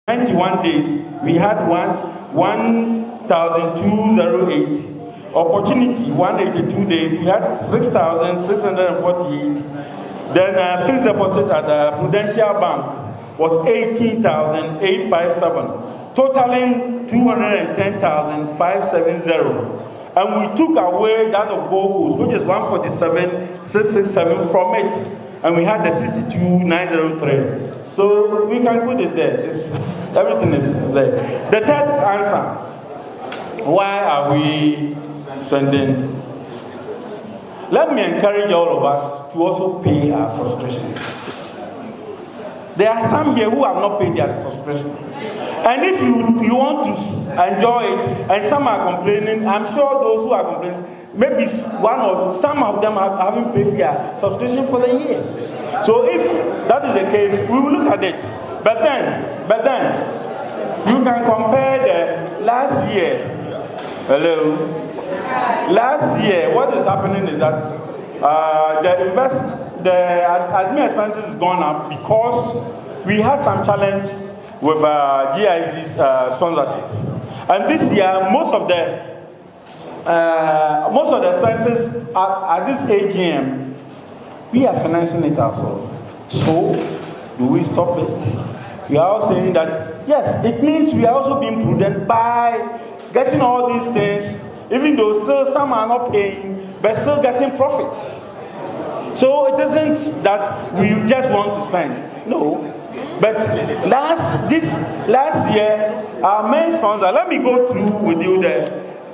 91 days, we had 1,208. Opportunity, 182 days, we had 6,648. Then fixed deposit at the Prudential Bank was 18,857, totaling 210,570. And we took away that of Gold Coast, which is 147,667 from it, and we had the 62,903. So we can put it there. Everything is there. The third answer: why are we spending? Let me encourage all of us to also pay our subscription. There are some here who have not paid their subscription. And if you want to enjoy it, and some are complaining, I'm sure those who are complaining, maybe some of them haven't paid their subscription for the year. So if that is the case, we will look at it. But then, you can compare the last year. Hello? Last year, what is happening is that the admin expenses has gone up because we had some challenge with GIZ's sponsorship. And this year, most of the expenses at this AGM, we are financing it ourselves. So, do we stop it? We are all saying that, yes, it means we are also being prudent by getting all these things, even though still some are not paying, but still getting profits. So it isn't that we just want to spend. No. But last year, our main sponsor, let me go through with you the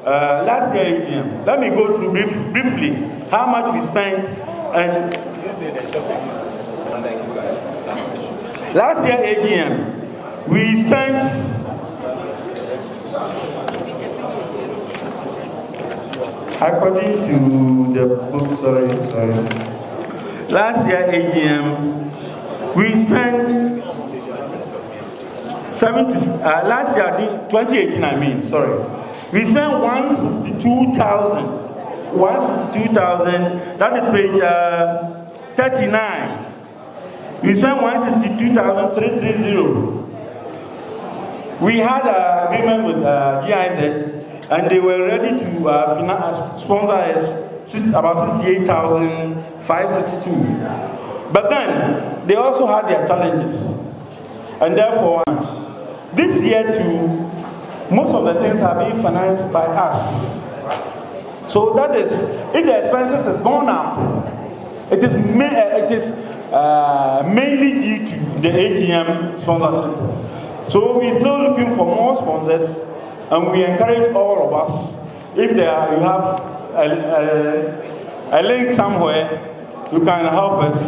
last year AGM. Let me go through briefly how much we spent. And last year AGM, we spent according to the book, sorry. Last year AGM, we spent 2018, we spent 162,000, that is page 39. We spent 162,330. We had an agreement with GIZ, and they were ready to sponsor us about 68,562. But then, they also had their challenges. And therefore, this year too, most of the things are being financed by us. So that is, if the expenses has gone up, it is mainly due to the AGM sponsorship. So we're still looking for more sponsors, and we encourage all of us, if you have a link somewhere, you can help us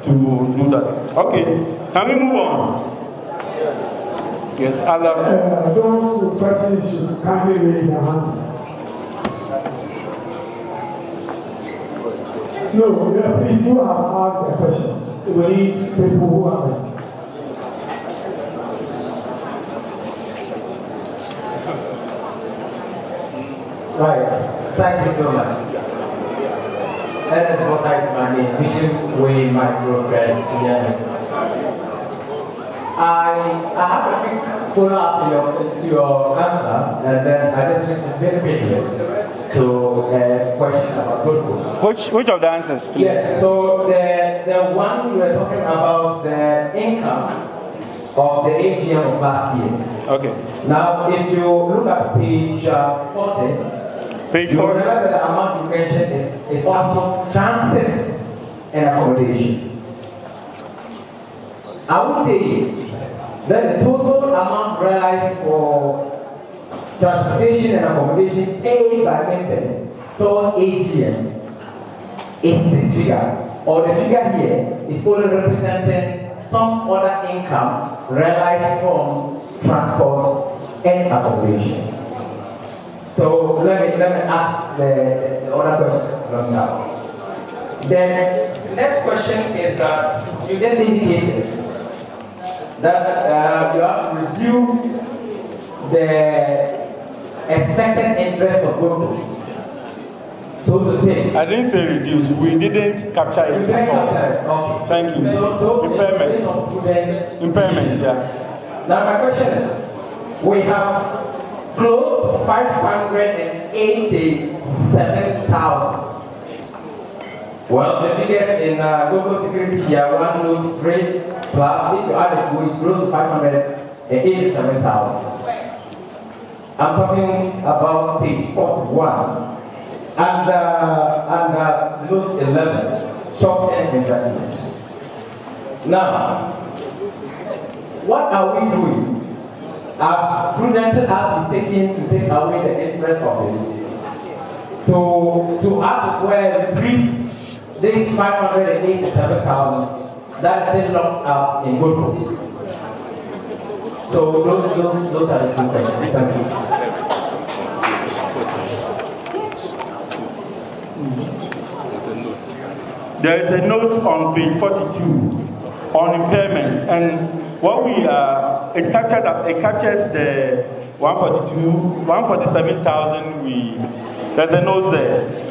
to do that. Okay, can we move on? Yes, other. Those who questions should kindly raise their hands. No, please, you have asked a question. We need people who have it. Right. Thank you so much. That is what I mean. Vision Way Microcredit. I have a quick follow-up to your answer, and then I just need to very quickly to question about Gold Coast. Which of the answers, please? Yes. So the one you were talking about, the income of the AGM of last year. Okay. Now, if you look at page 40. Page 40. You remember that the amount you mentioned is also transit and accommodation. I would say that the total amount realized for transportation and accommodation paid by members towards AGM is this figure. Or the figure here is only representing some other income realized from transport and accommodation. So let me ask the other question from now. Then the next question is that you just indicated that you have reduced the expected interest of voters. So to say. I didn't say reduce. We didn't capture it at all. Okay. Thank you. So impairment. Impairment, yeah. Now my question is, we have close to 587,000. Well, the figures in global security year 1 note 3 plus, if you add the two, it's close to 587,000. I'm talking about page 41 and note 11, short-term investment. Now, what are we doing? As prudent as we taking to take away the interest of this, to ask where the brief this 587,000 that is still locked up in gold books. So those are the two questions. Thank you. There is a note on page 42 on impairment, and what we it captures the 147,000. There's a note there.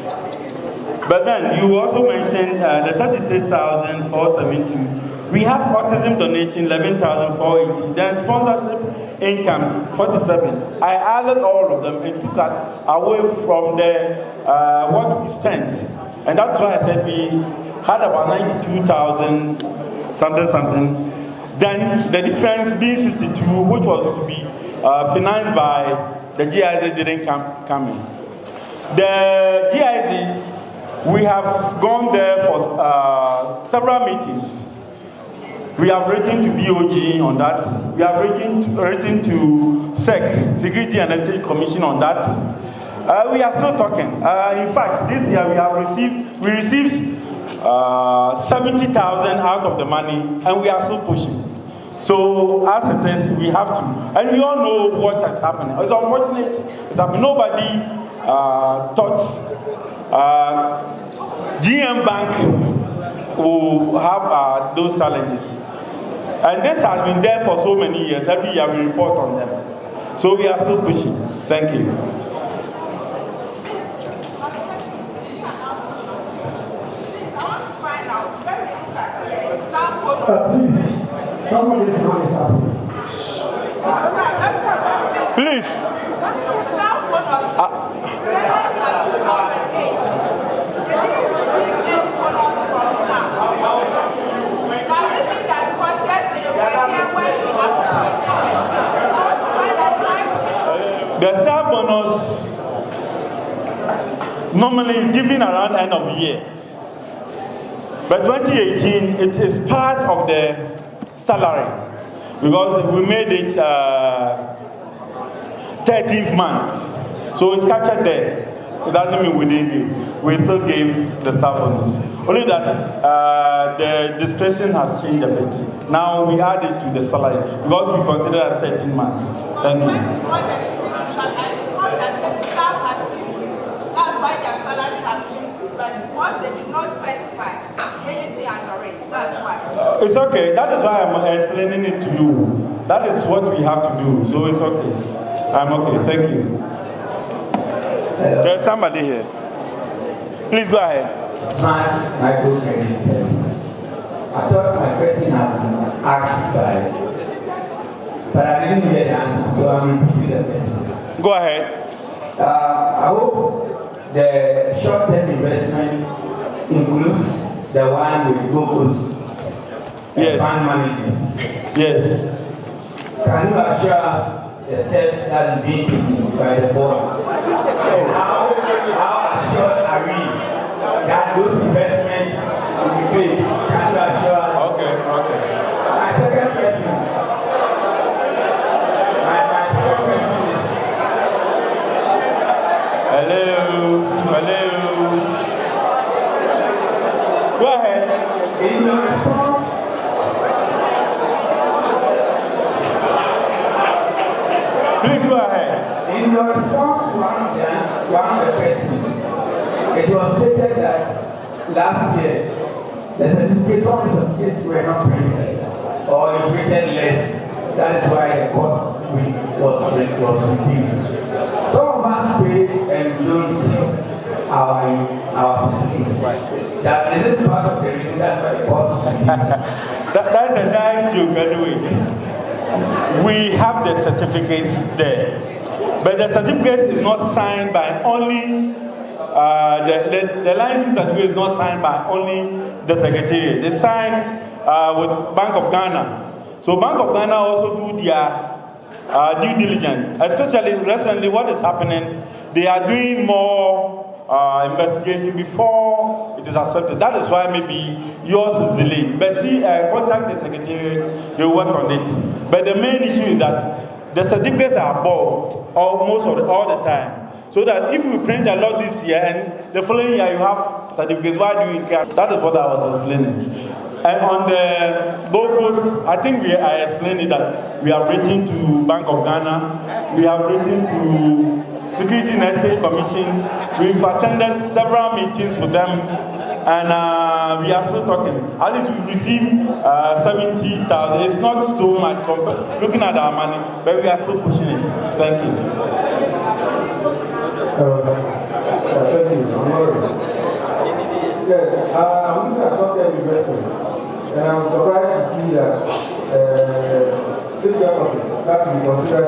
But then you also mentioned the 36,472. We have autism donation 11,480. Then sponsorship incomes 47. I added all of them and took away from the what we spent, and that's why I said we had about 92,000 something. Then the difference being 62, which was to be financed by the GIZ, didn't come in. The GIZ, we have gone there for several meetings. We have written to BOG on that. We have written to SEC, Security and Exchange Commission on that. We are still talking. In fact, this year we received 70,000 out of the money, and we are still pushing. So as it is, we have to, and we all know what has happened. It's unfortunate. It's happened. Nobody thought GM Bank will have those challenges. And this has been there for so many years. Every year we report on them. So we are still pushing. Thank you. Please, somebody is running up. Please. The staff bonus normally is given around the end of the year. But 2018, it is part of the salary because we made it 13th month. So it's captured there. It doesn't mean we didn't give. We still gave the staff bonus. Only that the discretion has changed a bit. Now we add it to the salary because we consider it as 13 months. Thank you. That's why their salary has increased. But once they did not specify anything under it, that's why. It's okay. That is why I'm explaining it to you. That is what we have to do. So it's okay. I'm okay. Thank you. There's somebody here. Please go ahead. Smart microcredit service. I thought my question had been asked but I didn't get the answer, so I'm repeating the question. Go ahead. I hope the short-term investment includes the one with Google's Yes. fund management. Yes. Can you assure us the steps that is being taken by the board? And how assured are we that those investments will be paid? Can you assure us? Okay. My second question. My second question is. Hello. Go ahead. In your response, Please go ahead. in your response to one of the questions, it was stated that last year the certificates were not printed or you printed less. That is why the cost was reduced. Some of us pay and we don't receive our certificates. That isn't part of the reason that the cost is reduced. That's a nice joke anyway. we have the certificates there. But the certificate is not signed by only, the license certificate is not signed by only the Secretariat. It's signed with Bank of Ghana. So Bank of Ghana also do their due diligence. Especially recently, what is happening, they are doing more investigation before it is accepted. That is why maybe yours is delayed. But see, contact the Secretariat, they will work on it. But the main issue is that the certificates are bought all the time. So that if we print a lot this year and the following year you have certificates, why do you care? That is what I was explaining. And on the Gold Coast, I think I explained it that we have written to Bank of Ghana, we have written to Security and Exchange Commission, we've attended several meetings with them, and we are still talking. At least we've received 70,000. It's not so much looking at our money, but we are still pushing it. Thank you. Thank you. I'm looking at something interesting. And I'm surprised to see that this government that we consider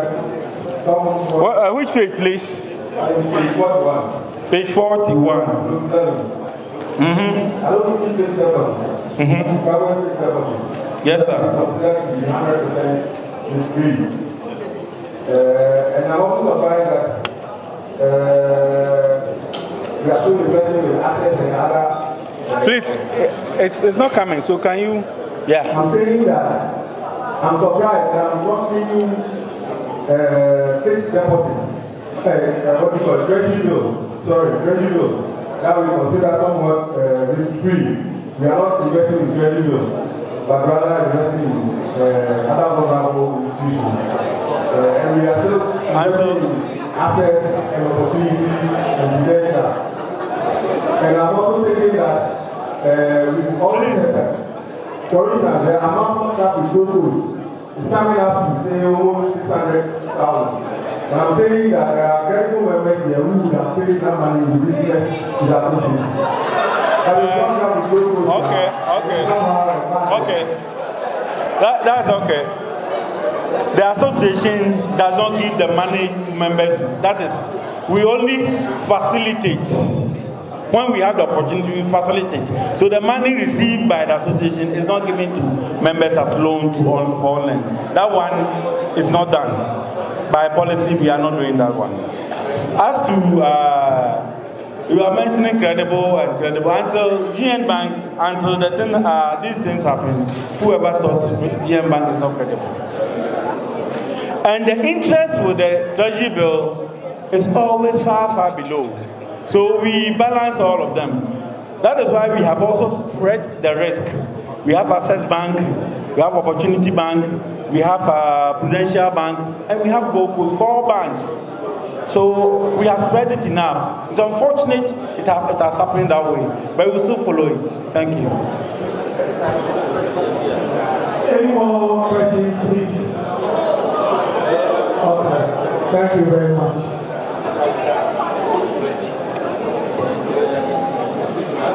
someone. Which page, please? Page 41. Page 41. I don't think this government. Government. Yes, sir. Considered to be 100% discreet. And I'm also surprised that we are still investing with assets and other. Please, it's not coming, so can you? Yeah. I'm saying that I'm surprised that I'm not seeing fixed deposits. What you call treasury bills. Sorry, treasury bills. That we consider somewhat risk-free. We are not investing in treasury bills, but rather investing in other vulnerable institutions. And we are still investing in assets and opportunities and potential. And I'm also thinking that with all this, for instance, the amount that we go through is coming up to say almost 600,000. And I'm saying that there are credible members here who would have paid that money with business to that association. Okay. That's okay. The association does not give the money to members. That is, we only facilitate. When we have the opportunity, we facilitate. So the money received by the association is not given to members as loan to online. That one is not done. By policy, we are not doing that one. As to, you are mentioning credible and credible. Until GN Bank, until the thing, these things happen, whoever thought GN Bank is not credible. And the interest with the treasury bill is always far, far below. So we balance all of them. That is why we have also spread the risk. We have Access Bank, we have Opportunity Bank, we have Prudential Bank, and we have Gold Coast, 4 banks. So we have spread it enough. It's unfortunate it has happened that way, but we will still follow it. Thank you. Any more questions, please? Okay. Thank you very much.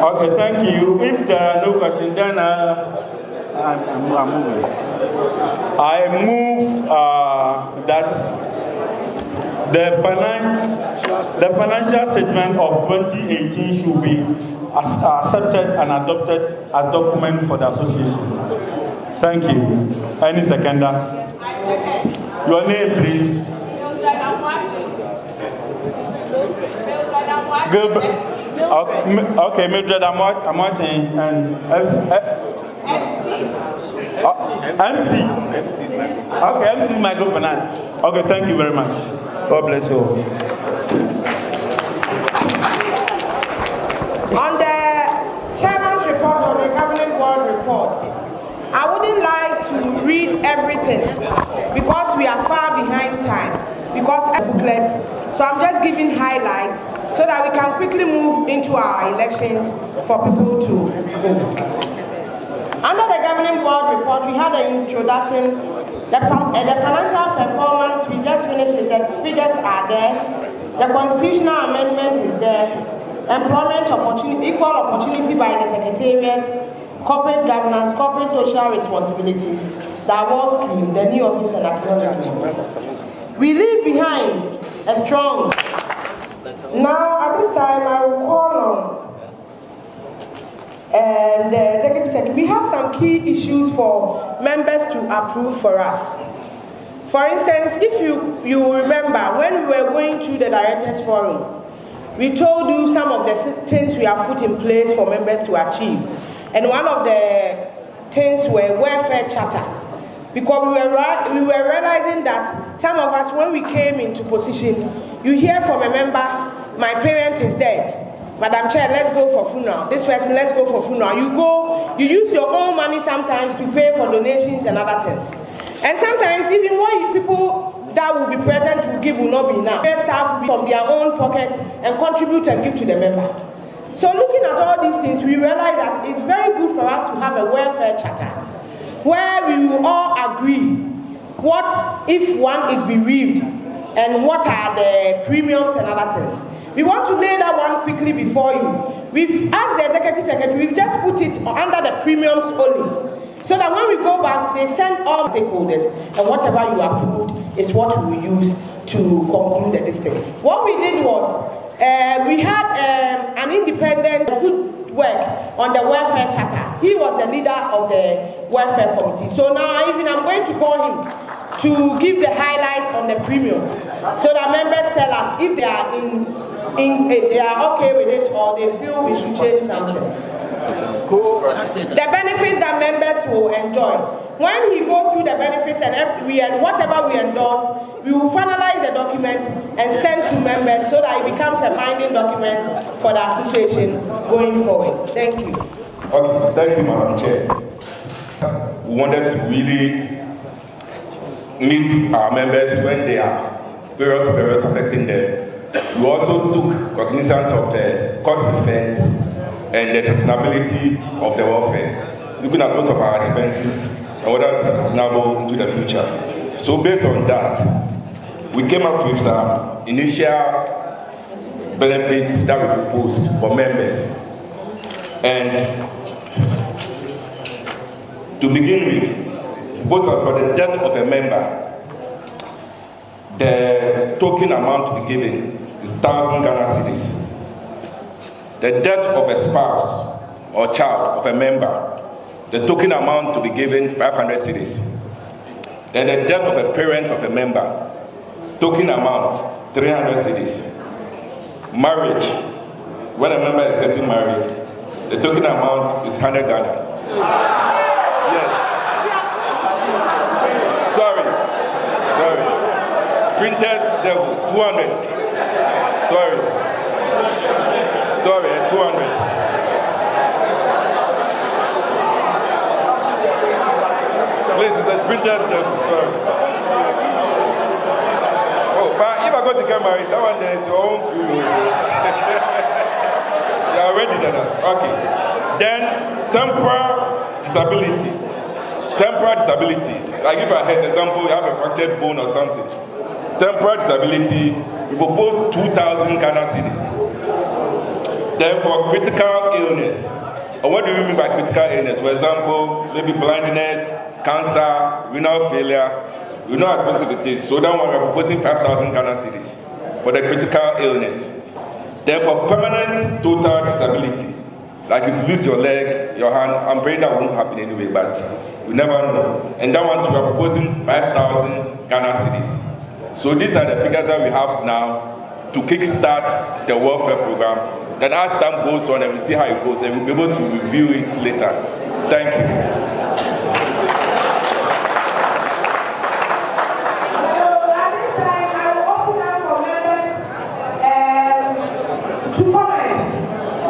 Okay, thank you. If there are no questions, then I'm moving. I move that the financial statement of 2018 should be accepted and adopted as document for the association. Thank you. Any seconder? Your name, please. Okay, Mildred Amoatin and MC. Okay, MC Microfinance. Okay, thank you very much. God bless you all. On the chairman's report, on the governing board report, I wouldn't like to read everything because we are far behind time. Because of booklet, so I'm just giving highlights so that we can quickly move into our elections for people to vote. Under the governing board report, we had an introduction. The financial performance, we just finished it. The figures are there. The constitutional amendment is there. Employment opportunity, equal opportunity by the Secretariat, corporate governance, corporate social responsibilities. divorce scheme, the new office and acknowledgement. We leave behind a strong. Now, at this time, I will call on the Executive Secretary. We have some key issues for members to approve for us. For instance, if you remember, when we were going through the Directors Forum, we told you some of the things we have put in place for members to achieve. And one of the things were welfare charter. Because we were realizing that some of us, when we came into position, you hear from a member, my parent is dead. Madam Chair, let's go for funeral. This person, let's go for funeral. You use your own money sometimes to pay for donations and other things. And sometimes even what people that will be present will give will not be enough. Staff will be from their own pocket and contribute and give to the member. So looking at all these things, we realize that it's very good for us to have a welfare charter where we will all agree what if one is bereaved and what are the premiums and other things. We want to lay that one quickly before you. We've asked the Executive Secretary, we've just put it under the premiums only. So that when we go back, they send all stakeholders, and whatever you approved is what we will use to conclude this thing. What we did was, we had an independent good work on the welfare charter. He was the leader of the welfare committee. So now even I'm going to call him to give the highlights on the premiums, so that members tell us if they are they are okay with it or they feel we should change something. The benefits that members will enjoy. When he goes through the benefits and whatever we endorse, we will finalize the document and send to members so that it becomes a binding document for the association going forward. Thank you. Okay, thank you, Madam Chair. We wanted to really meet our members when there are various periods affecting them. We also took cognizance of the cost effects and the sustainability of the welfare, looking at most of our expenses and whether it's sustainable into the future. So based on that, we came up with some initial benefits that we proposed for members. And to begin with, both for the death of a member, the token amount to be given is 1,000 Ghana cedis. The death of a spouse or child of a member, the token amount to be given 500 cedis. Then the death of a parent of a member, token amount 300 cedis. Marriage, when a member is getting married, the token amount is 100 Ghana. Yes. Sorry. Printers, 200. Sorry, 200. Please, it's a printer's devil, sorry. Oh, but if I go to get married, that one there is your own food. You are ready then? Okay. Then, temporal disability. Like if I had an example, you have a fractured bone or something. Temporal disability, we propose 2,000 Ghana cedis. Then for critical illness, and what do we mean by critical illness? For example, maybe blindness, cancer, renal failure. We know how expensive it is, so that one we're proposing 5,000 Ghana cedis for the critical illness. Then for permanent total disability, like if you lose your leg, your hand, I'm praying that won't happen anyway, but we never know. And that one we are proposing 5,000 Ghana cedis. So these are the figures that we have now to kickstart the welfare program. Then as time goes on and we see how it goes, and we'll be able to review it later. Thank you. To comment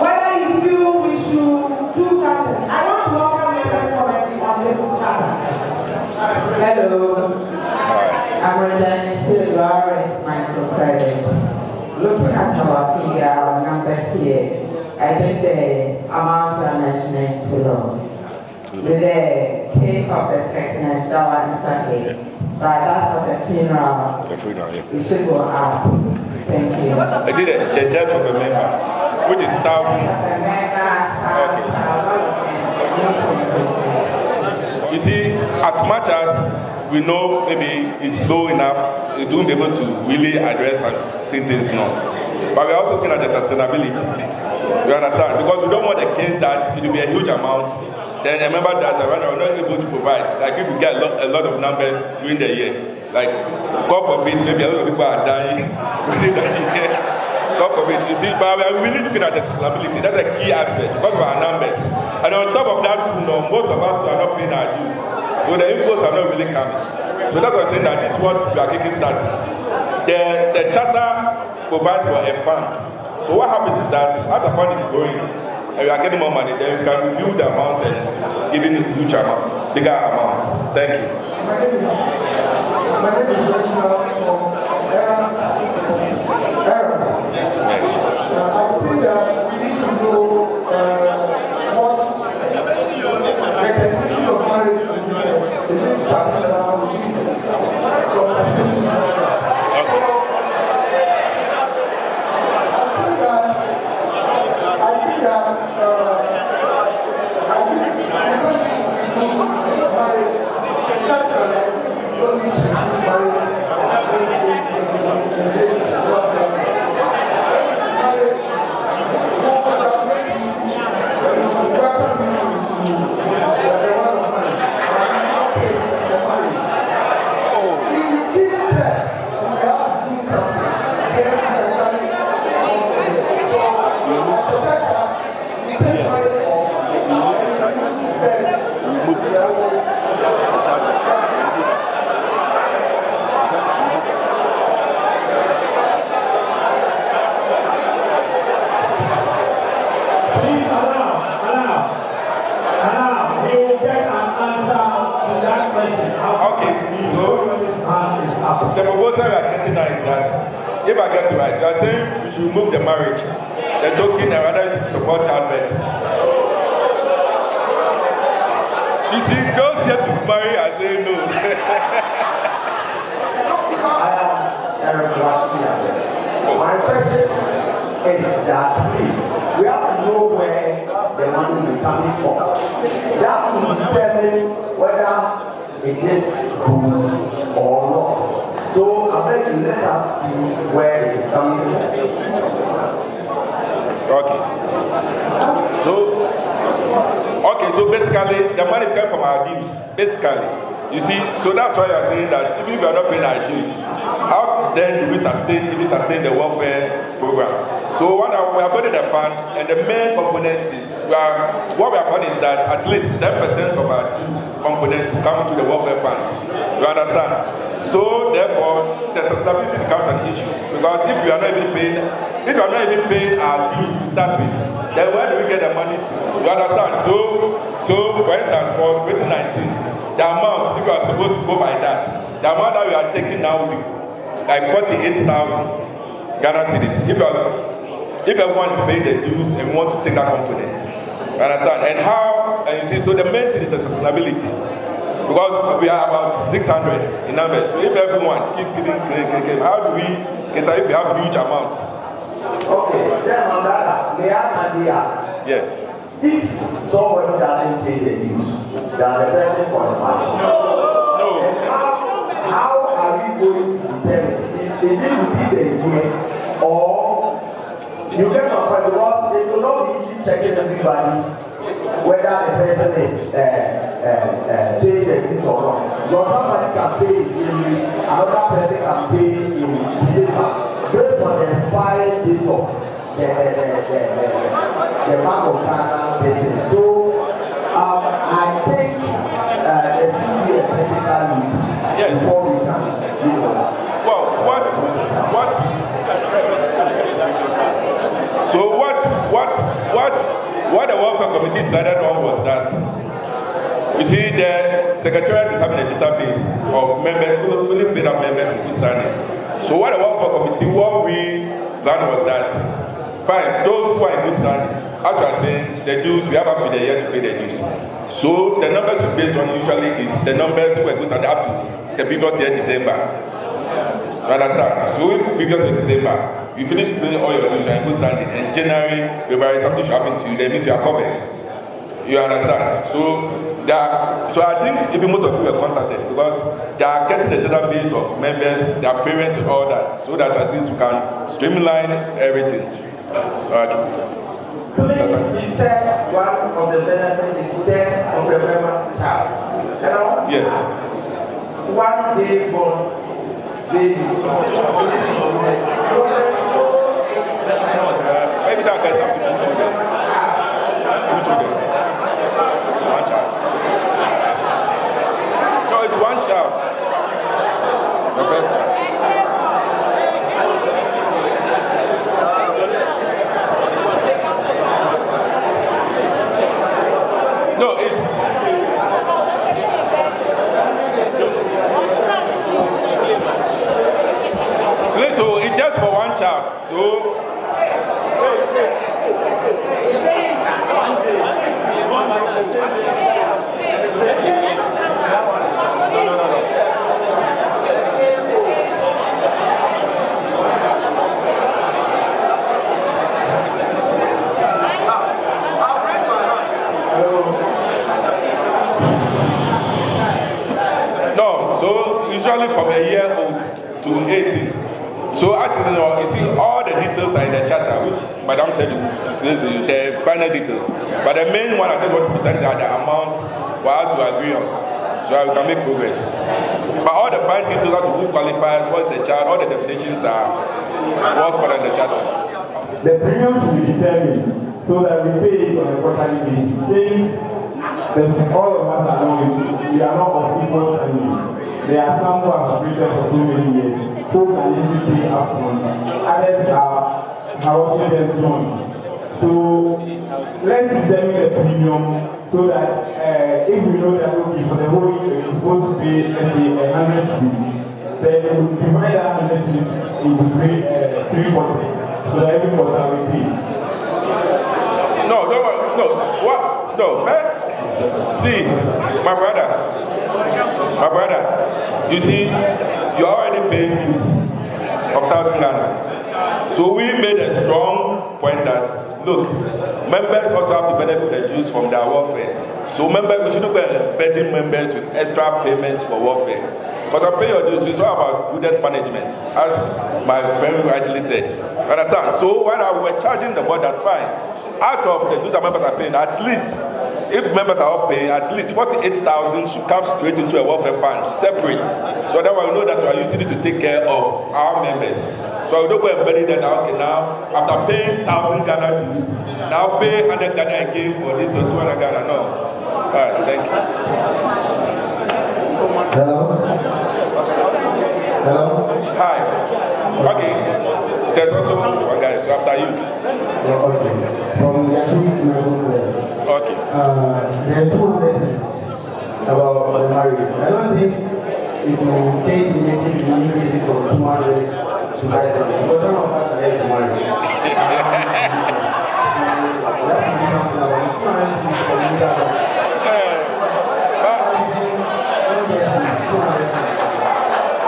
whether you feel we should do something. I want to welcome members commenting on this chapter. Hello. I'm Regina Silvaris Microcredit. Looking at our figure, our numbers here, I think the amount we are mentioning is too low. With the case of the sickness, that one is okay. But that's for the funeral. It should go up. Thank you. I see the death of a member, which is 1,000. Okay. You see, as much as we know maybe it's low enough, it won't be able to really address things no. But we're also looking at the sustainability. You understand? Because we don't want a case that it will be a huge amount. Then a member does that we're not able to provide. Like if we get a lot of numbers during the year, like God forbid, maybe a lot of people are dying during the year. God forbid. You see, but we are really looking at the sustainability. That's a key aspect because of our numbers. And on top of that, too, most of us are not paying our dues. So the inflows are not really coming. So that's why I'm saying that this is what we are kicking starting. The charter provides for a fund. So what happens is that as the fund is growing and we are getting more money, then we can review the amount and give it huge amount, bigger amounts. Thank you. My name is Aaron. Yes. I think that we need to know what the definition of marriage is. Is it traditional? The proposal we are getting now is that, if I get it right, you are saying we should remove the marriage, the token, and rather support childbirth. You see, those here to marry are saying no. My question is that we have to know where the money is coming from. That will determine whether it is good or not. So I beg you, let us see where it is coming from. Okay, so basically, the money is coming from our dues. Basically, you see, so that's why you are saying that even if we are not paying our dues, how then do we sustain the welfare program? So we are building the fund, and the main component is what we are planning is that at least 10% of our dues component will come to the welfare fund. You understand? So therefore, the sustainability becomes an issue because if we are not even paying our dues to start with, then where do we get the money? You understand? So for instance, for 2019, the amount, if you are supposed to go by that, the amount that we are taking now will be like 48,000 Ghana cedis. If everyone is paying the dues and we want to take that component, you understand? And you see, so the main thing is the sustainability. Because we are about 600 in numbers. So if everyone keeps giving, how do we get if we have huge amounts? Okay, then on that, they have ideas. Yes. If somebody doesn't pay the dues, then the person for the money. No. How are we going to determine? Is it within the year or you get my point? Because it will not be easy checking everybody whether the person is paying the dues or not. Because somebody can pay in another person can pay in December based on the expiry date of the Bank of Ghana business. So I think there should be a technical lead before we can do that. Well, what the welfare committee decided on was that, you see, the secretariat is having a database of members, fully paid up members in good standing. So what the welfare committee, what we planned was that, fine, those who are in good standing, as you are saying, the dues, we have up to the year to pay the dues. So the numbers we based on usually is the numbers who are good standing up to the previous year, December. You understand? So previous year, December, you finish paying all your dues and good standing, and January, February, something should happen to you, that means you are covered. You understand? So So I think even most of you were contacted because they are getting the database of members, their parents and all that, so that at least we can streamline everything. You said one of the benefits is death of a member child. You know? Yes. One day born baby. Maybe that gets up to 2 children. 2 children. 1 child. No, it's 1 child. The first child. No, it's little. It's just for 1 child. So. No, so usually from a year old to 18. So as you see, all the details are in the charter, which Madam said the final details. But the main one I just want to present are the amounts for us to agree on, so we can make progress. But all the final details are to who qualifies, what is the child, all the definitions are what's part of the charter. The premium should be determined so that we pay it on a quarterly basis. Since all of us are not, we are not of equal standing. There are some who have operated for so many years who can easily pay up front. Others are also just joined. So let's determine the premium so that if we know that okay, for the whole year we're supposed to pay, let's say, 100 cities, then we divide that 100 cities into 3 quarters. So that every quarter we pay. No, man. See, my brother, you see, you're already paying dues of 1,000 Ghana. So we made a strong point that, look, members also have to benefit the dues from their welfare. So we shouldn't be burdening members with extra payments for welfare. Because I pay your dues, it's all about prudent management, as my friend rightly said. Understand? So when we were charging the board that fine, out of the dues that members are paying, at least, if members are all paying, at least 48,000 should come straight into a welfare fund, separate. So that way we know that we are using it to take care of our members. So we don't go and bury that out. Okay, now, after paying 1,000 Ghana dues, now pay 100 Ghana again for this or 200 Ghana. No. All right, thank you. Hello? Hi. Okay. There's also one guy, so after you. Okay. From the Okay. there are 2 lessons about the marriage. I don't think it will take the meeting to increase it from 200 to 500 because some of us are yet to marry.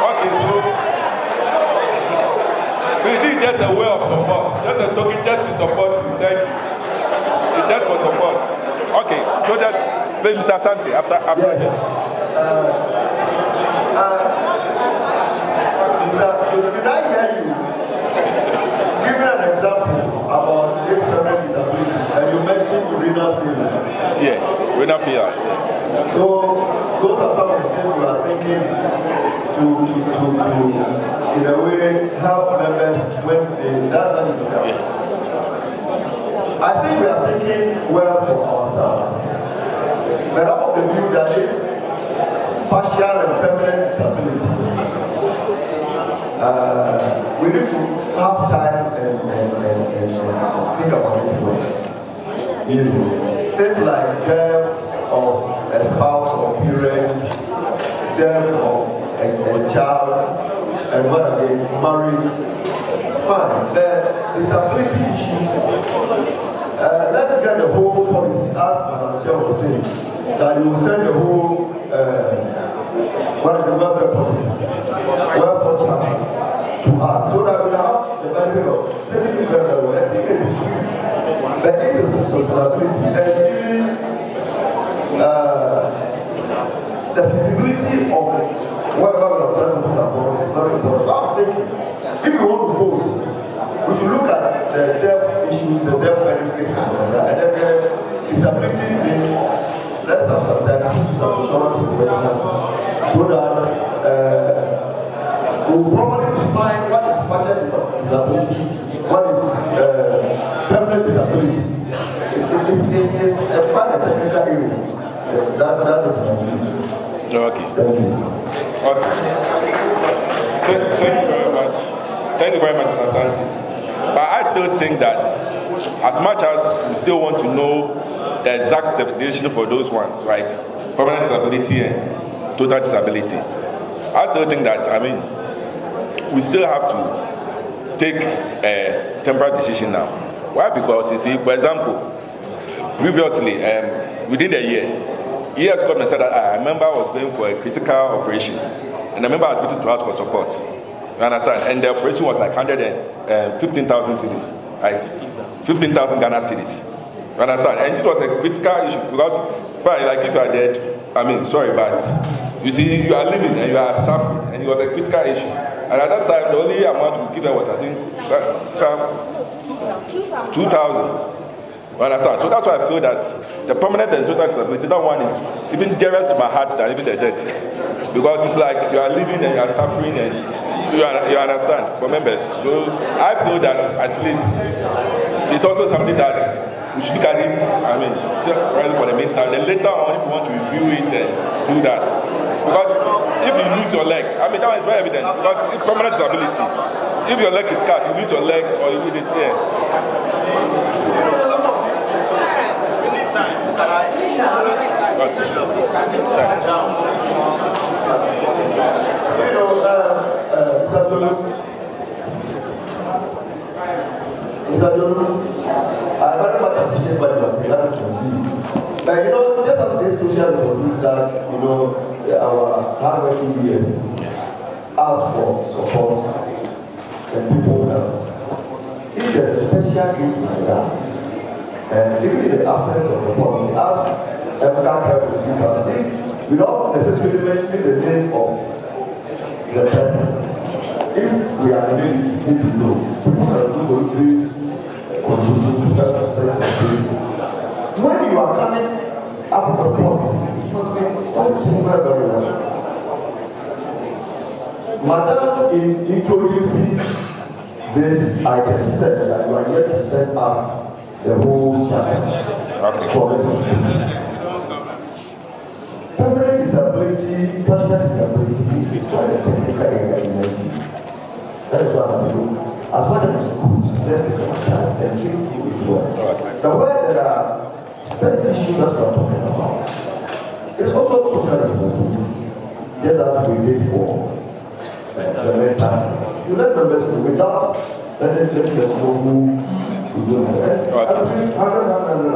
Okay, so we did just a way of support, just a token, just to support you. Thank you. It's just for support. Okay, so that maybe Mr. Asante after Yeah. Did I hear you give me an example about this parent disability and you mentioned renal failure? Yes, renal failure. So those are some of the things we are thinking to in a way help members when they that's what it's happening. I think we are thinking well for ourselves. But I'm of the view that is partial and permanent disability. We need to have time and think about it well. You know, things like death of a spouse or parent, death of a child, and what again, marriage. Fine. The disability issues. Let's get the whole policy, as Madam Chair was saying, that you will send the whole what is the welfare policy, welfare chapter to us, so that we have the benefit of taking very well, and taking the issue, the sustainability, and giving the feasibility of whatever we are trying to put across is very important. So I'm thinking, if we want to vote, we should look at the deaf issues, the deaf benefits, and then the disability things. Let's have some time to use some insurance professionals so that we'll properly define what is partial disability, what is permanent disability. It's quite a technical area. That is my view. Okay. Thank you. Okay. Thank you very much. Thank you very much, Asante. But I still think that as much as we still want to know the exact definition for those ones, right? Permanent disability and total disability. I still think that, I mean, we still have to take a temporary decision now. Why? Because, you see, for example, previously, within a year, ES government said that I remember I was going for a critical operation, and I remember I was going to ask for support. You understand? And the operation was like 115,000 cities, like 15,000 Ghana cities. You understand? And it was a critical issue because, like, if you are dead, I mean, sorry, but you see, you are living and you are suffering, and it was a critical issue. And at that time, the only amount we given was, I think, 2,000. You understand? So that's why I feel that the permanent and total disability, that one is even dearest to my heart than even the death. Because it's like you are living and you are suffering and you understand, for members. So I feel that at least it's also something that we should look at it, I mean, just for the meantime. Then later on, if you want to review it and do that. Because if you lose your leg, I mean, that one is very evident. Because it's permanent disability. If your leg is cut, you lose your leg or you lose this here. Mr. Dolu, I very much appreciate what you are saying. That is but you know, just as this social responsibility that, you know, our hard-working years ask for support and people help. If there's a special case like that, and even in the absence of the policy, as Emeka carefully give us, without necessarily mentioning the name of the person, if we are doing it, people know. People are going to do contribution to help. When you are coming up with a policy, it must be done very, very well. Madam, in introducing this item, said that you are here to send us the whole chapter for this institution. Permanent disability, partial disability is quite a technical area in Nigeria. That is what I do. As much as it's good, let's take our time and think it well. Now, where there are certain issues that we are talking about, it's also social responsibility. Just as we did for the mental, you let members know without letting us know who we do it. I believe 100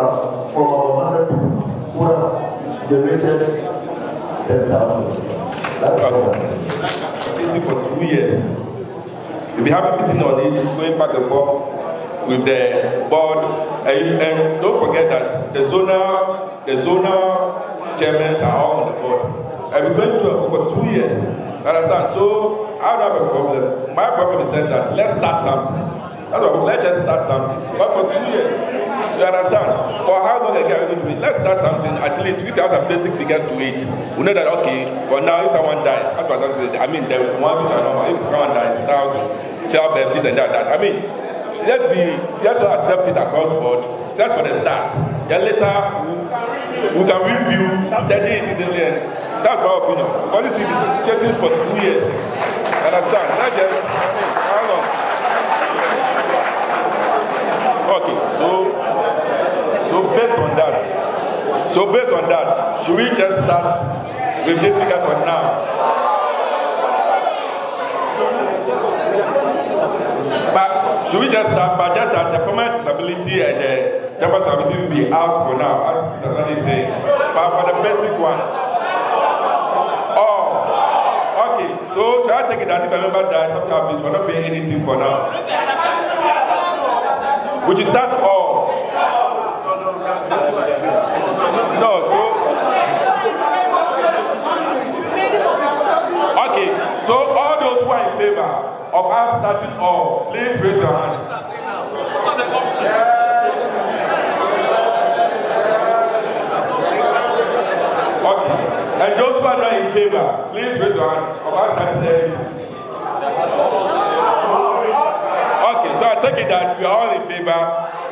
for 100 people who have generated 10,000. That's all. Easy for 2 years. We'll be having a meeting on it, going back and forth with the board. And don't forget that the zonal chairmen are all on the board. And we're going to do it for 2 years. Understand? So I don't have a problem. My problem is that let's start something. That's what, let's just start something. But for 2 years, you understand? For how long again are we going to do it? Let's start something. At least we have some basic figures to it. We know that, okay, for now, if someone dies, I mean, there one which I know, if someone dies, 1,000, child, this and that. I mean, let's accept it across the board. Just for the start. Then later, we can review, study it in the end. That's my opinion. Policy is chasing for 2 years. Understand? Not just, how long? Okay, so based on that, should we just start with this figure for now? But should we just start by just that the permanent stability and the temporary stability will be out for now, as Mr. Sani is saying. But for the basic ones. Oh, okay. So shall I take it that if a member dies, something happens, we're not paying anything for now? Which is that all? No, so Okay, so all those who are in favor of us starting all, please raise your hand. Okay, and those who are not in favor, please raise your hand of us starting everything. Okay, so I take it that we are all in favor,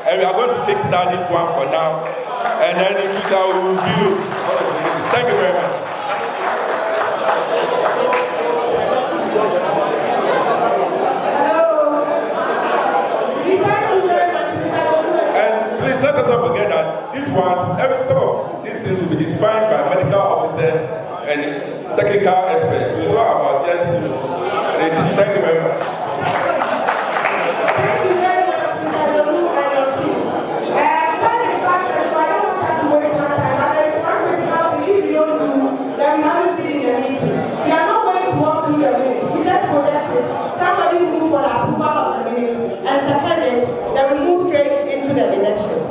and we are going to take start this one for now, and then in future we will review. Thank you very much. And please let us not forget that these ones, every step of these things will be defined by medical officers and technical experts. So it's not about just anything. Thank you very much. Thank you very much, Mr. Lulu and your team. Time is fast, so I don't want us to waste more time. But there is one question now, if you don't do, then we haven't been in the meeting. We are not going to walk through the minutes. We just project it. Somebody move for the approval of the minutes and second it, then we move straight into the elections.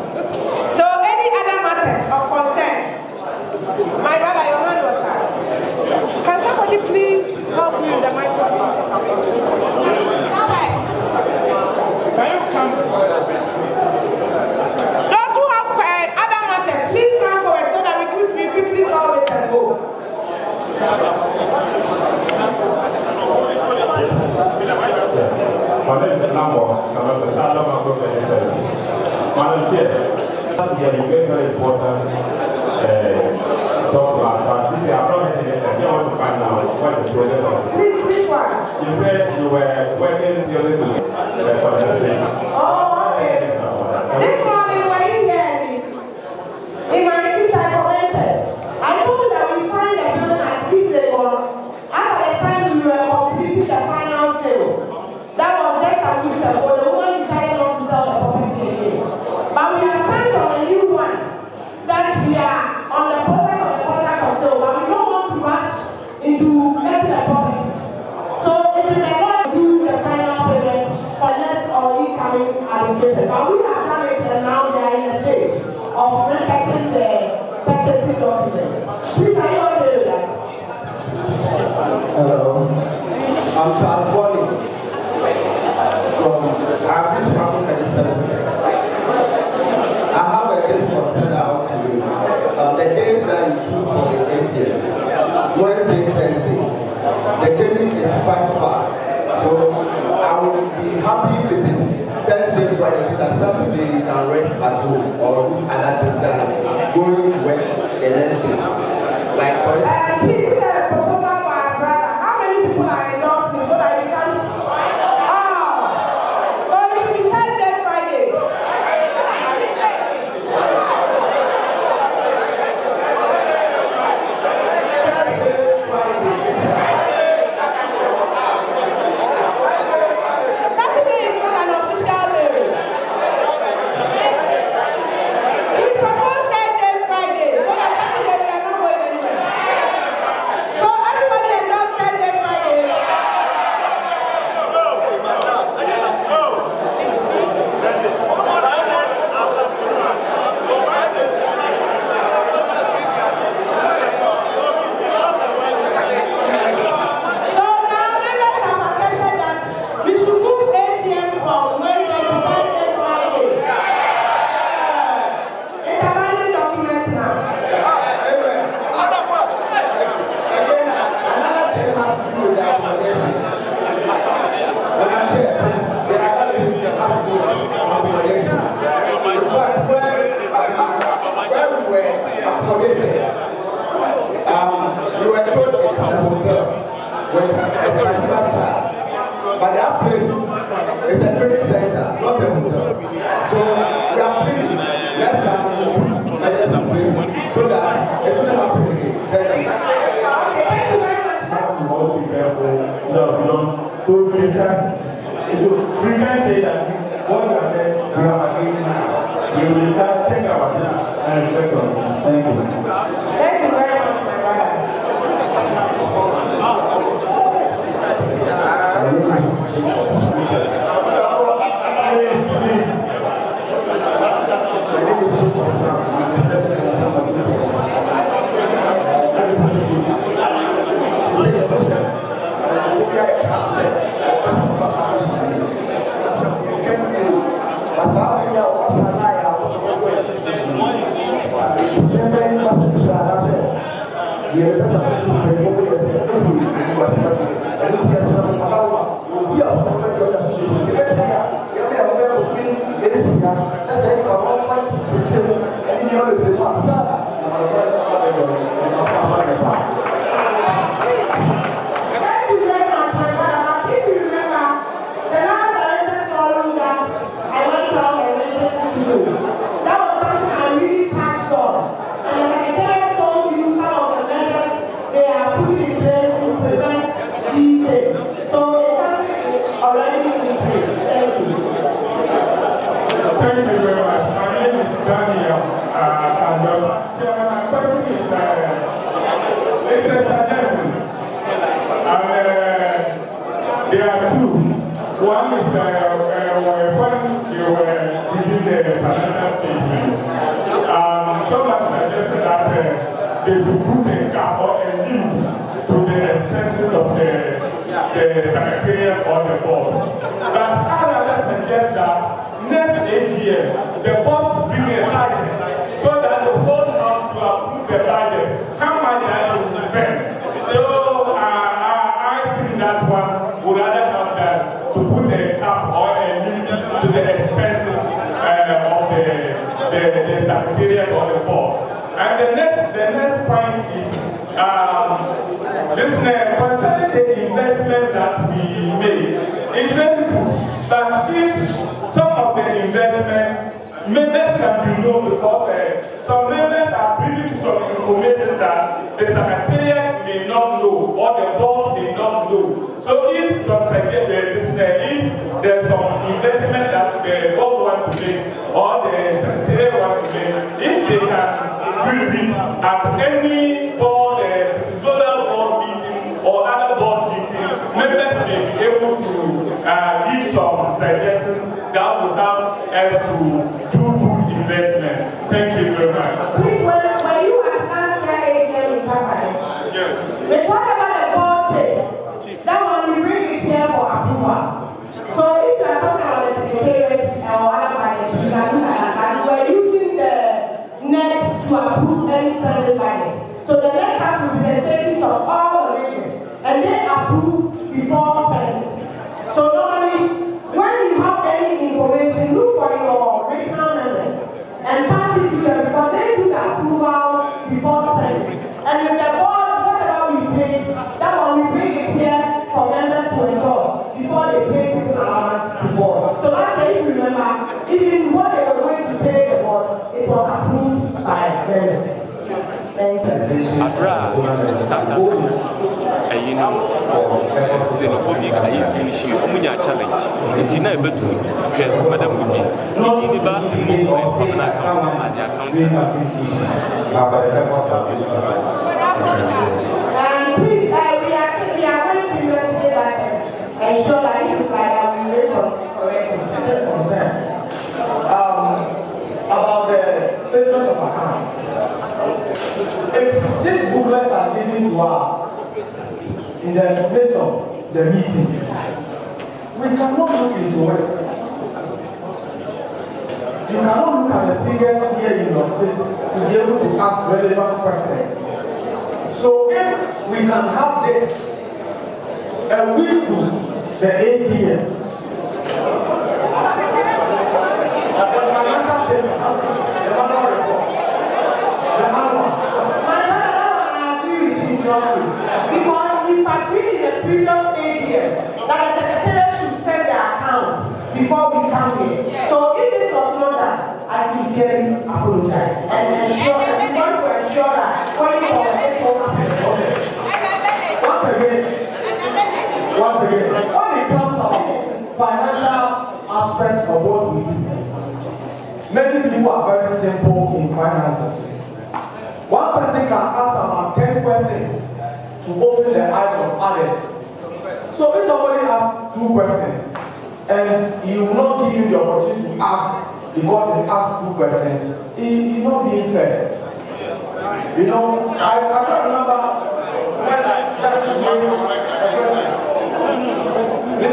So any other matters of concern? My brother, your hand was up. Can somebody please help me with the microphone? Can you come forward? Those who have other matters, please come forward so that we quickly solve it and go. My name is Nambo. I'm a Salo Madam Chair, we are very important talk about, but this is our promise. I want to find out what the process of. Please, which one? You said you were working purely to contestation. Oh, okay. This morning when you hear in my speech I commented, I told you that we find the building at this level. As at the time we were completing the final sale, that was just a week ago. The woman decided not to sell the property again. But we have chance on a new one that we are on the process of the contract of sale, but we don't want to rush into getting the property. So it is the law to do the final payment for less or incoming allocated. But we have done it and now they are in the stage of researching the purchasing documents. Please, are you okay with that? Hello, I'm Charles Bonnie from African Medical Services. I have a case concern out to you. The days that you choose for the AGM, Wednesday, Thursday, the clinic is quite far. So I would be happy if it is Thursday, Friday, so that Saturday you can rest at home or do another thing than going to work the next day. Like for instance. This is a proposal by our brother. How many people are endorsed so that we can? So it should be Thursday, Friday. Saturday is not an official day. We propose Thursday, Friday, so that Saturday we are not going anywhere. So everybody endorse Thursday, Friday. So now members have accepted that we should move AGM from Wednesday to Thursday, Friday. It's a binding document now. Another thing has to do with the accommodation. Madam Chair, there are other things that have to do with accommodation. In fact, where we were accommodated, we were told it's a hotel with a particular charge. But that place is a training center, not a hotel. So we are pleased. Let's start measures in place so that it will happen again. Thank you. Thank you very much. We must be careful so we don't discuss. So we can say that what we have said, we have agreed now. We will start take our time and reflect on it. Thank you. Thank you very much, my brother. Please.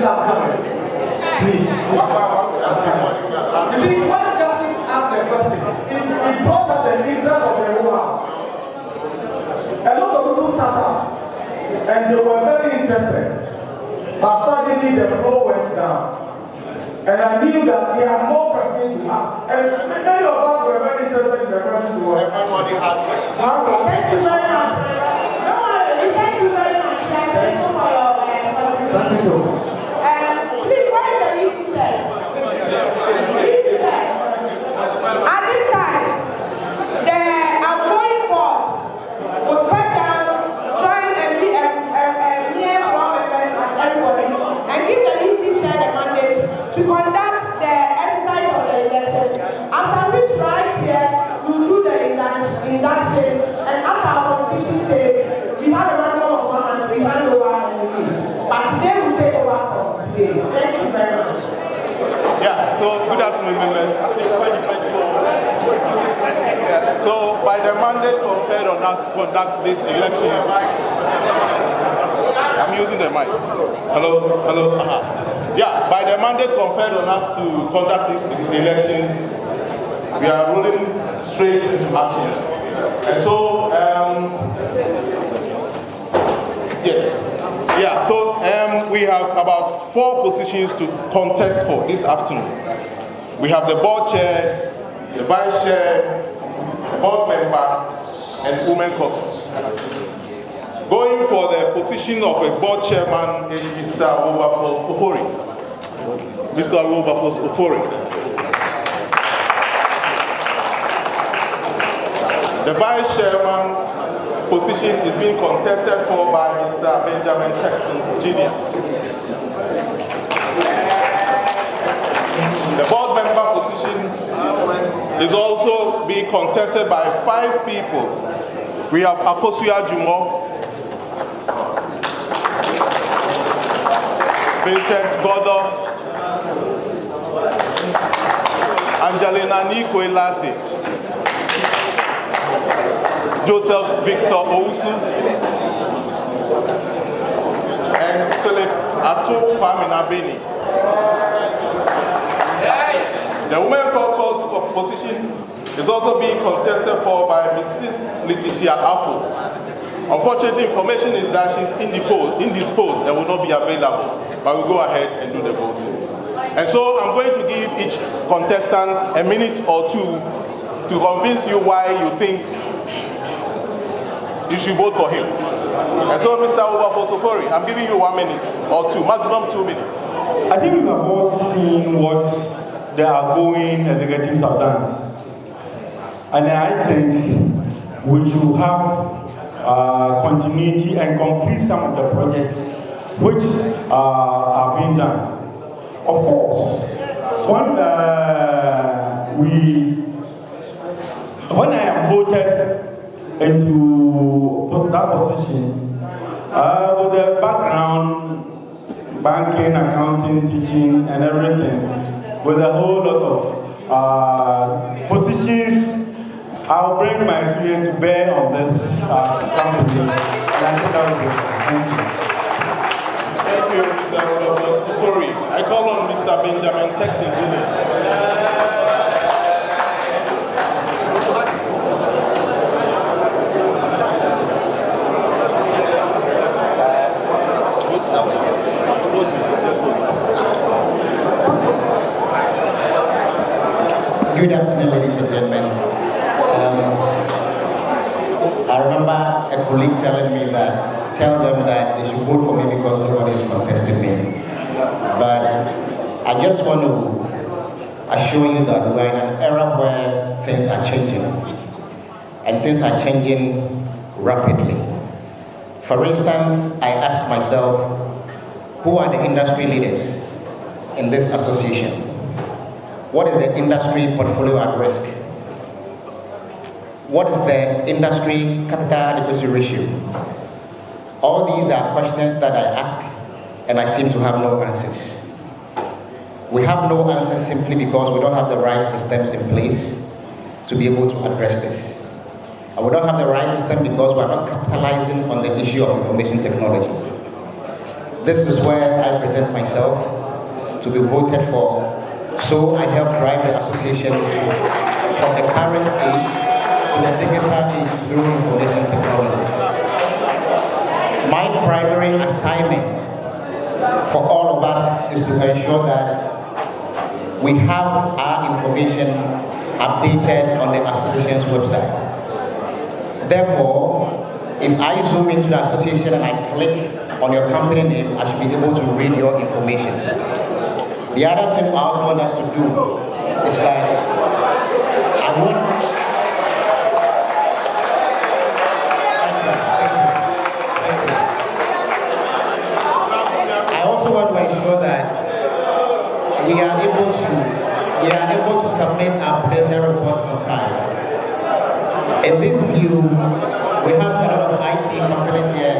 I'm coming. Please. You see, when justice asked the question, it brought up the interest of the whole house. A lot of people sat up and they were very interested. But suddenly the floor went down. And I knew that we had more questions to ask. And many of us were very interested in the questions to ask. Everybody has questions. Thank you very much. No, thank you very much. Thank you for your Thank you. please, where is the easy chair? Easy chair. At this time, the outgoing board will step down, join and be a mere four members as everybody, and give the easy chair the mandate to conduct the exercise of the election. After which, right here, we will do the induction, and as our constitution says, we have a maximum of 1 month, we hand over and we leave. But today we take over from today. Thank you very much. Yeah, so good afternoon, members. So, by the mandate conferred on us to conduct this election, I'm using the mic. Hello. Yeah, by the mandate conferred on us to conduct these elections, we are rolling straight into action. And so, we have about 4 positions to contest for this afternoon. We have the board chair, the vice chair, the board member, and women caucus. Going for the position of a board chairman is Mr. Wilberforce Ofori. Mr. Wilberforce Ofori. The vice chairman position is being contested for by Mr. Benjamin Texon Jr. The board member position is also being contested by 5 people. We have Akosua Jumo, Vincent Godo, Angelina Nikoelati, Joseph Victor Ousu, and Philip Atu Kwame. The women caucus position is also being contested for by Mrs. Leticia Afo. Unfortunately, information is that she's indisposed and will not be available, but we'll go ahead and do the voting. And so I'm going to give each contestant a minute or 2 to convince you why you think you should vote for him. And so, Mr. Wilberforce Ofori, I'm giving you 1 minute or 2, maximum 2 minutes. I think we have all seen what the outgoing executives have done. And I think we should have continuity and complete some of the projects which are being done. Of course, when I am voted into that position, with the background, banking, accounting, teaching, and everything, with a whole lot of positions, I'll bring my experience to bear on this company. And I think that will be it. Thank you, Mr. Wilberforce Ofori. I call on Mr. Benjamin Texon Jr. Good afternoon, ladies and gentlemen. I remember a colleague telling me that, tell them that they should vote for me because nobody is contesting me. But I just want to assure you that we're in an era where things are changing. And things are changing rapidly. For instance, I asked myself, who are the industry leaders in this association? What is the industry portfolio at risk? What is the industry capital adequacy ratio? All these are questions that I ask, and I seem to have no answers. We have no answers simply because we don't have the right systems in place to be able to address this. And we don't have the right system because we're not capitalizing on the issue of information technology. this is where I present myself to be voted for. So I help drive the association from the current age to the digital age through information technology. My primary assignment for all of us is to ensure that we have our information updated on the association's website. Therefore, if I zoom into the association and I click on your company name, I should be able to read your information. The other thing I also want us to do is that I also want to ensure that we are able to submit our prudential report on time. In this view, we have a lot of IT companies here,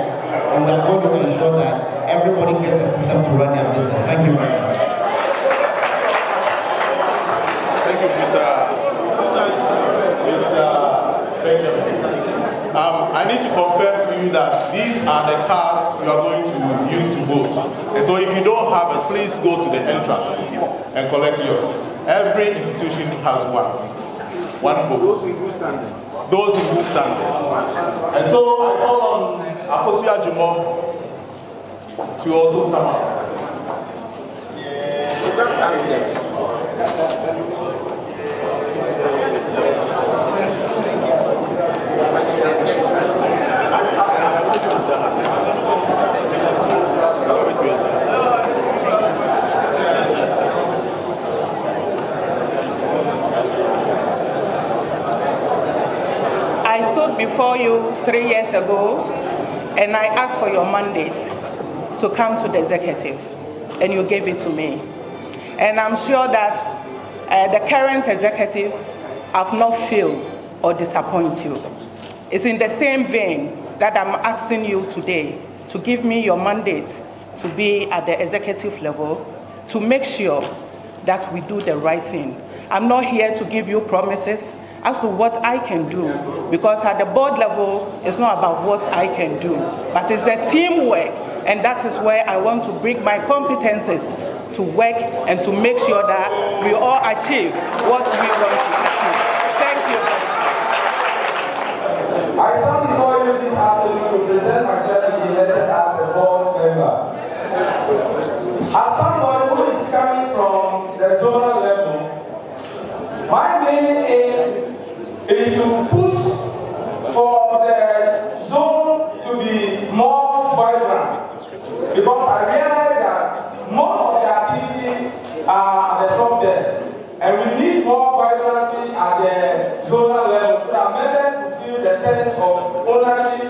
and we are going to ensure that everybody gets a system to run their business. Thank you very much. Thank you, Mr. Benjamin. I need to confirm to you that these are the cards you are going to use to vote. And so if you don't have it, please go to the entrance and collect yours. Every institution has one vote. Those in good standing. Those in good standing. And so I call on Akosia Jumo to also come up. Before you 3 years ago, and I asked for your mandate to come to the executive, and you gave it to me. And I'm sure that the current executives have not failed or disappointed you. It's in the same vein that I'm asking you today to give me your mandate to be at the executive level to make sure that we do the right thing. I'm not here to give you promises as to what I can do, because at the board level, it's not about what I can do, but it's a teamwork, and that is where I want to bring my competences to work and to make sure that we all achieve what we want to achieve. Thank you. I stand before you this afternoon to present myself to be elected as a board member. As someone who is coming from the zonal level, my main aim is to push for the zone to be more vibrant, because I realize that most of the activities are at the top there, and we need more vibrancy at the zonal level so that members will feel the sense of ownership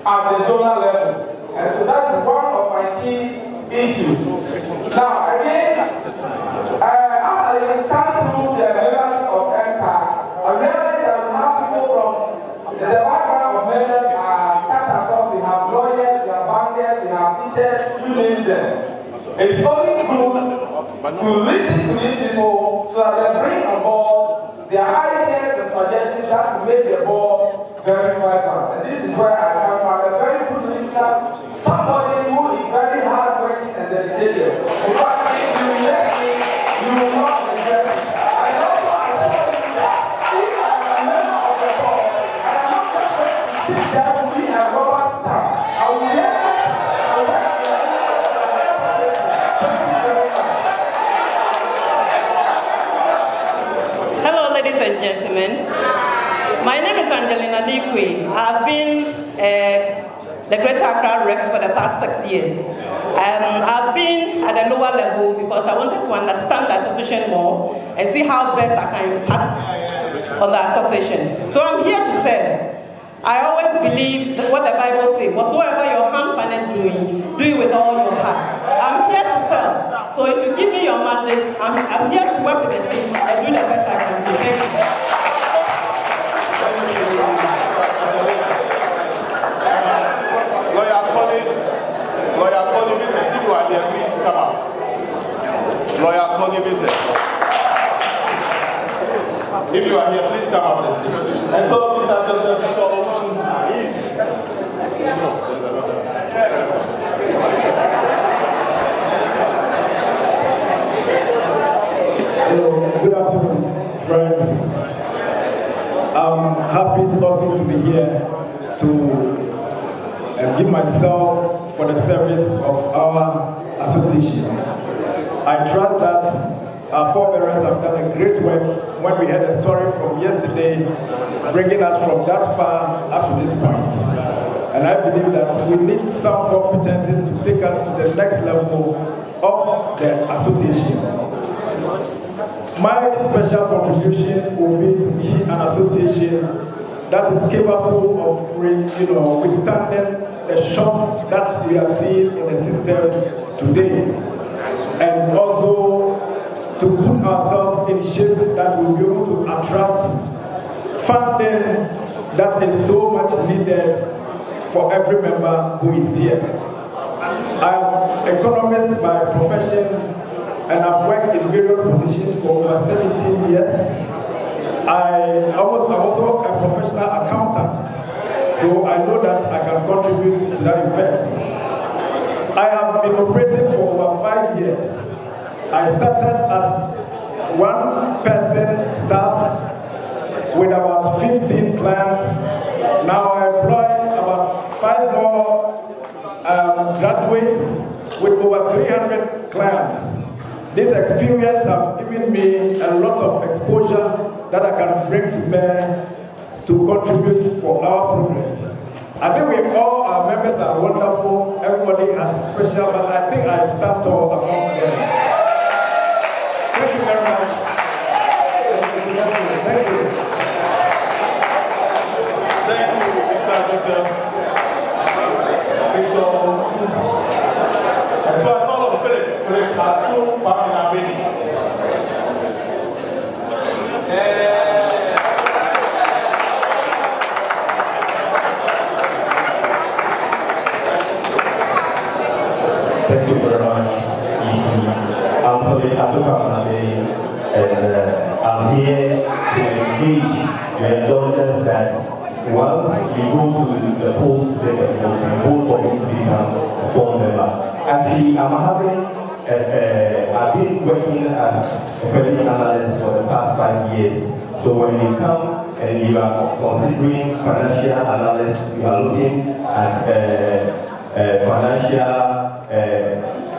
at the zonal level. And so that's one of my key issues. Now, again, as I stand through the membership of MCAC, I realize that we have people from the background of members are cut across. We have lawyers, we have bankers, we have teachers, you name them. It's only good to listen to these people so that they bring on board their ideas and suggestions that will make the board very vibrant. And this is where I come from. I'm a very good listener, somebody who is very hardworking and dedicated. In fact, if you let me, you will not regret it. I also assure you that if I am a member of the board, I am not just going to sit there to be a rubber stamp. I will let Hello, ladies and gentlemen. My name is Angelina Nikwe. I've been the Greater Accra rep for the past 6 years. I've been at the lower level because I wanted to understand the association more and see how best I can impact on the association. So I'm here to say, I always believe what the Bible says, whatsoever your hand finds doing, do it with all your heart. I'm here to serve. So if you give me your mandate, I'm here to work with the team and do the best I can do. Thank you. Lawyer Connie Vincent, if you are here, please come out. Lawyer Connie Vincent. If you are here, please come out. And so, Mr. Joseph Victor Owusu. No, there's another. Good afternoon, friends. I'm happy also to be here to give myself for the service of our association. I trust that our forebearers have done a great work when we heard a story from yesterday, bringing us from that far up to this point. And I believe that we need some competencies to take us to the next level of the association. My special contribution will be to see an association that is capable of withstanding the shocks that we are seeing in the system today, and also to put ourselves in shape that will be able to attract funding that is so much needed for every member who is here. I'm an economist by profession, and I've worked in various positions for over 17 years. I'm also a professional accountant, so I know that I can contribute to that effect. I have been operating for over 5 years. I started as one-person staff with about 15 clients. Now I employ about 5 more graduates with over 300 clients. This experience has given me a lot of exposure that I can bring to bear to contribute for our progress. I think all our members are wonderful. Everybody has special, but I think I stand tall among them. Thank you very much. Thank you. Thank you, Mr. Joseph. Victor. So I call on Philip Atu Paminabini. Thank you very much. I'm Philip Atu Paminabini, and I'm here to engage your indulgence that once you go to the post to take a post, you vote for me to become a full member. Actually, I've been working as a credit analyst for the past 5 years. So when you come and you are considering financial analyst, you are looking at financial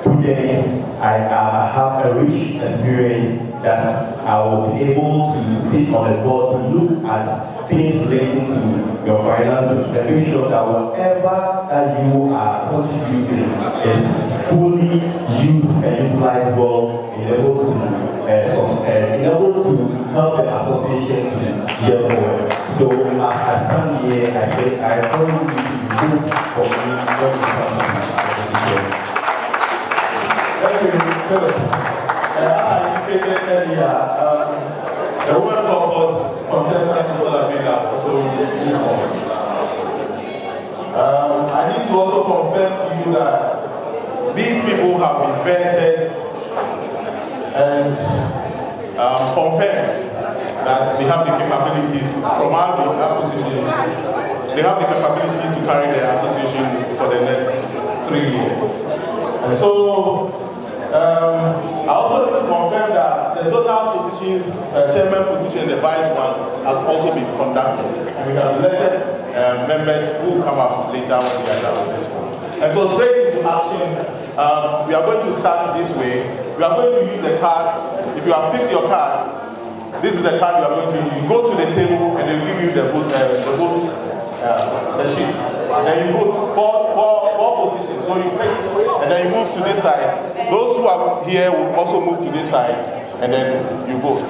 projects, I have a rich experience that I will be able to sit on the board to look at things relating to your finances and make sure that whatever that you are contributing is fully used and utilized well, in able to help the association to get forward. So as I stand here, I say I encourage you to vote for me when it comes to the association. Thank you, Philip. As I indicated earlier, the Women Caucus contestant is all available, so we move forward. I need to also confirm to you that these people have been vetted and confirmed that they have the capabilities from our position. They have the capability to carry their association for the next 3 years. And so I also need to confirm that the total positions, chairman position, the vice ones, have also been conducted. And we have elected members who will come up later when we are done with this one. And so straight into action, we are going to start this way. We are going to use the card. If you have picked your card, this is the card you are going to use. You go to the table and they'll give you the votes, the sheets. Then you vote four positions. So you pick, and then you move to this side. Those who are here will also move to this side, and then you vote.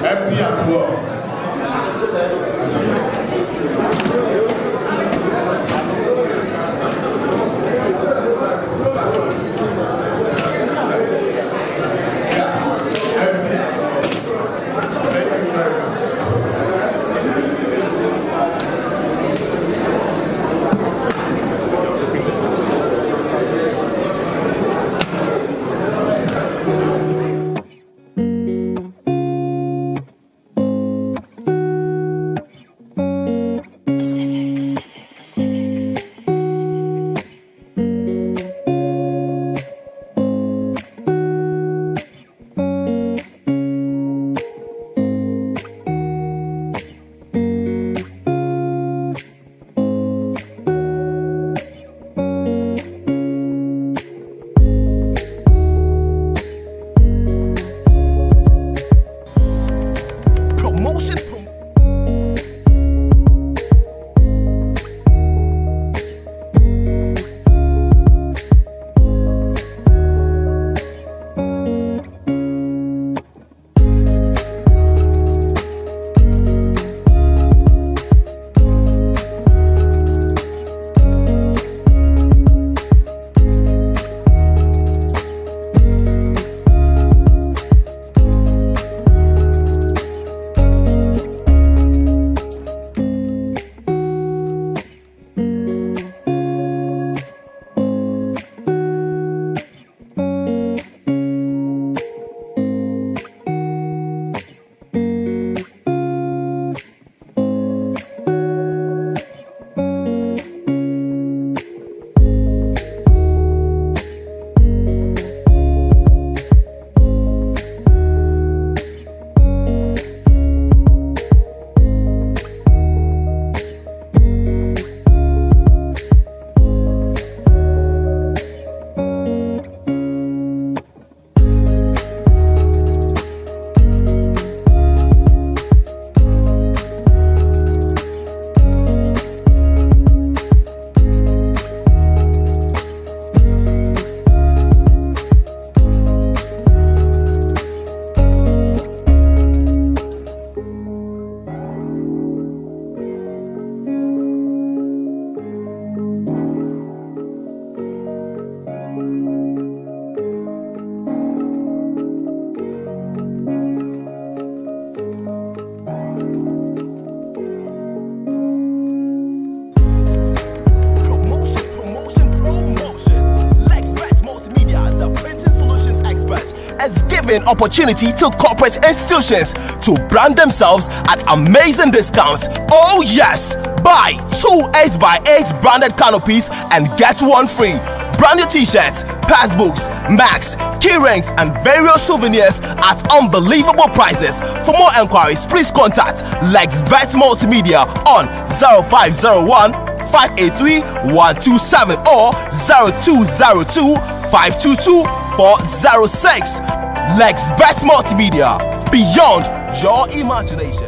Empty as well. giving opportunity to corporate institutions to brand themselves at amazing discounts. Oh yes! Buy 2 8x8 branded canopies and get one free. Branded t-shirts, passbooks, mags, key rings, and various souvenirs at unbelievable prices. For more enquiries, please contact LexBet Multimedia on 0501 583 127 or 0202 522 406. LexBet Multimedia, beyond your imagination.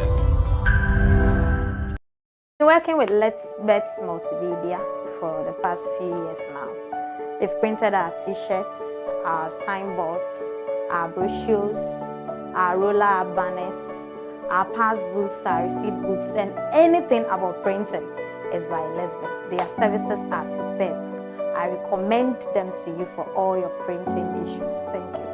We're working with Let's Bet Multimedia for the past few years now. They've printed our t-shirts, our signboards, our brochures, our roller, our banners, our passbooks, our receipt books, and anything about printing is by Let's Bet. Their services are superb. I recommend them to you for all your printing issues. Thank you.